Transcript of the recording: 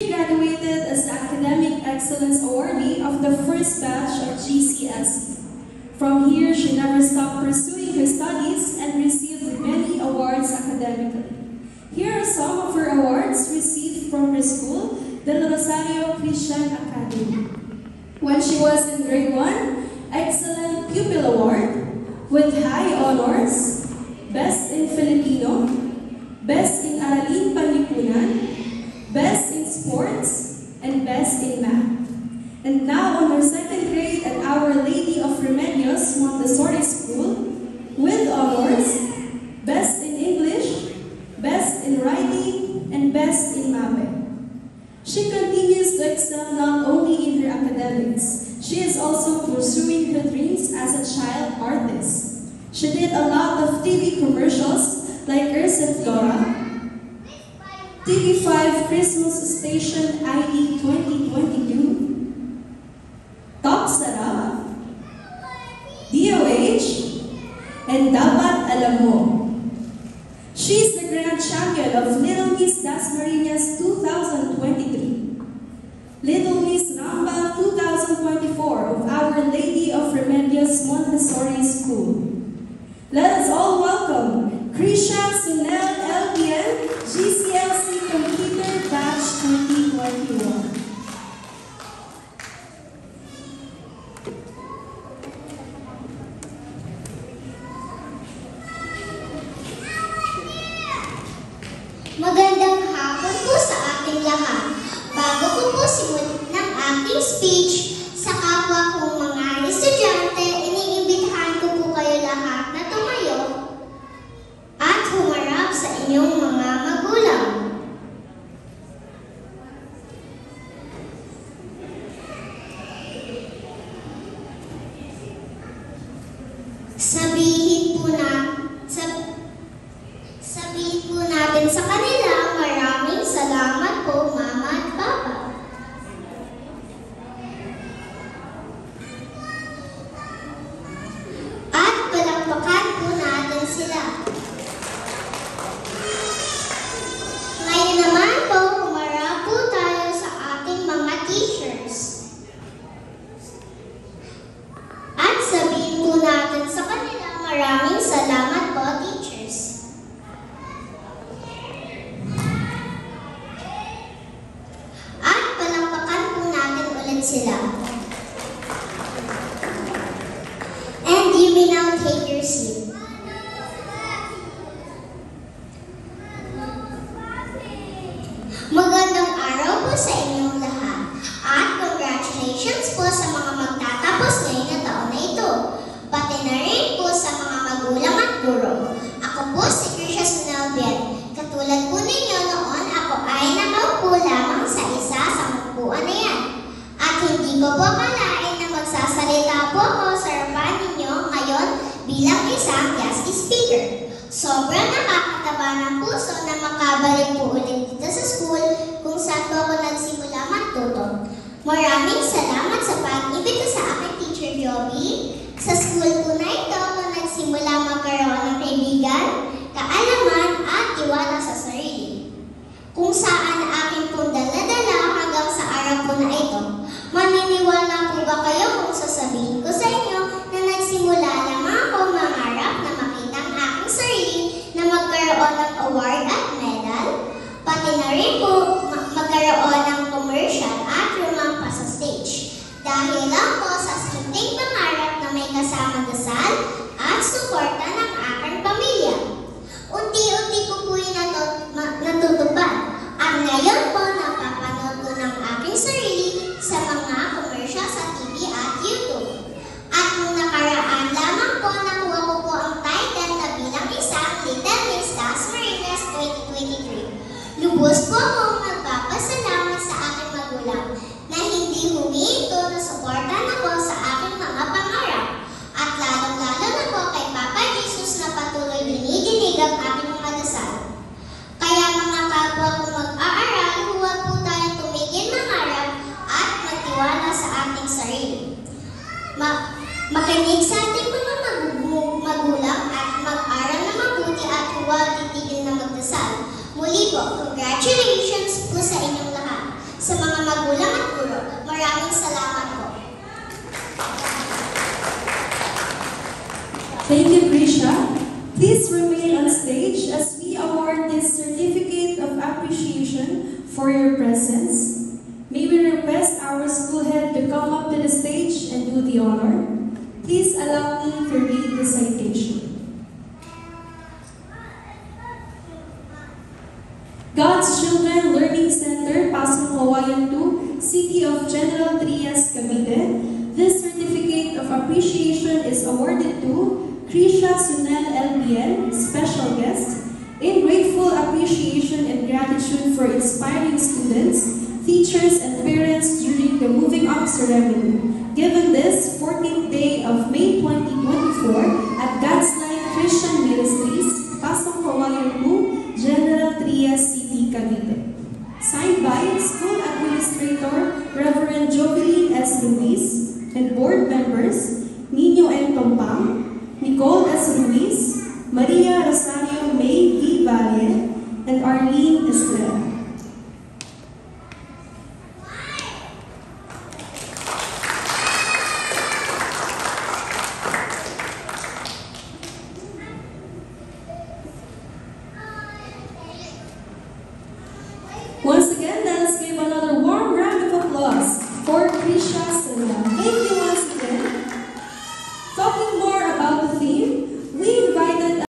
She graduated as the Academic Excellence Awardee of the first batch of GCSE. From here, she never stopped pursuing her studies and received many awards academically. Here are some of her awards received from her school, the Rosario Christian Academy. When she was in grade 1, Excellent Pupil Award with high honors, Best in Filipino, Best in Aralin Panlipunan, Best in Sports, and Best in Math. And now on her second grade at Our Lady of Remedios Montessori School with honors, Best in English, Best in Writing, and Best in MAPE. She continues to excel not only in her academics, she is also pursuing her dreams as a child artist. She did a lot of TV commercials like Ursef Dora, TV5 Christmas Station ID 2022, Top Sarap, DOH, and Dapat Alam Mo. She is the grand champion of Little Miss Dasmariñas 2023, Little Miss Ramba 2024 of Our Lady of Remedios Montessori School. Let us all welcome Krisha Sunel LPN, GCLC Computer Batch 2021. Magandang hapon po sa ating lahat. Bago ko po simulan ng aking speech sa kapwa kong mga estudyante, iniimbitahan ko po kayo lahat na tumayo at humarap sa inyong mga magulang. Sabihin po natin sa kanila, maraming salamat po, Mama at Papa. At palakpakan po natin sila. Ngayon naman po, humarap po tayo sa ating mga teachers. At sabihin po natin sa kanila, maraming salamat po, teachers. At palakpakan po natin ulit sila. And you may now take your seat. Magandang araw po sa inyong lahat. At congratulations po sa mga magtatapos ngayon na taon na ito. Pati na rin po sa mga magulang at guro. Ako po si Krisha Sunel. Katulad po ninyo noon, ako ay nakaupo lamang sa isa sa upuan na yan. At hindi ko po akalain na magsasalita po ako sa harapan ninyo ngayon bilang isang guest speaker. Sobrang nakakataba ng puso na makabalik po ulit dito sa school kung saan po ako nagsimula magtuto. Maraming salamat sa pag-ibig sa aking Teacher Joby. Sa school po na ito ako nagsimula magkaroon ng kaibigan, kaalaman at tiwala sa sarili. Kung saan aking pong dala-dala hanggang sa araw po na ito. Maniniwala po ba kayo kung sasabihin ko sa inyo na nagsimula lamang ako mangarap na makita ang aking sarili na magkaroon ng award at medal, pati na rin po magkaroon ng commercial at rumampa sa stage. Dahil lang po sa simpleng pangarap na may kasama dasal at suporta ng aking pamilya. Unti-unti ko po yung natutupad. At ngayon po, napapanood ko ng aking sarili sa mga commercial sa TV at YouTube. At nung nakaraan lamang po, nakuha ko po ang title na bilang isang Little Miss Dasmariñas 2023. Lubos po akong magpapasalamat sa aking magulang na hindi huminto na suportan ako sa aking mga pangarap. At lalong-lalo na po kay Papa Jesus na patuloy dinidinig ang aking mga dasal. Kaya mga kapwa kong mag-aaral, huwag po tayong tumigil mangarap at magtiwala sa ating sarili. Makinig sa ating mga magulang at mag-aral na mabuti at huwag titigil na magdasal. Muli po, congratulations po sa inyong lahat. Maraming salamat po. Thank you, Krisha. Please remain on stage as we award this certificate of appreciation for your presence. May we request our school head to come up to the stage and do the honor. Please allow me to read the citation. God's Children Learning Center, Pasong Kawayan 2, City of General Trias, Cavite. This certificate of appreciation is awarded to Krisha Sunel LPN, special guest, in grateful appreciation and gratitude for inspiring students, teachers, and parents during the Moving Up ceremony, given this 14th day of May 2024 at God's Light Christian Ministries, Pasong Kawayan 2, General Trias City, Cavite. Signed by School Administrator Reverend Jovelyn S. Ruiz and board members Nino M. Tompang, Nicole S. Ruiz, Maria Rosario May V. Valle, and Arlene Estrella.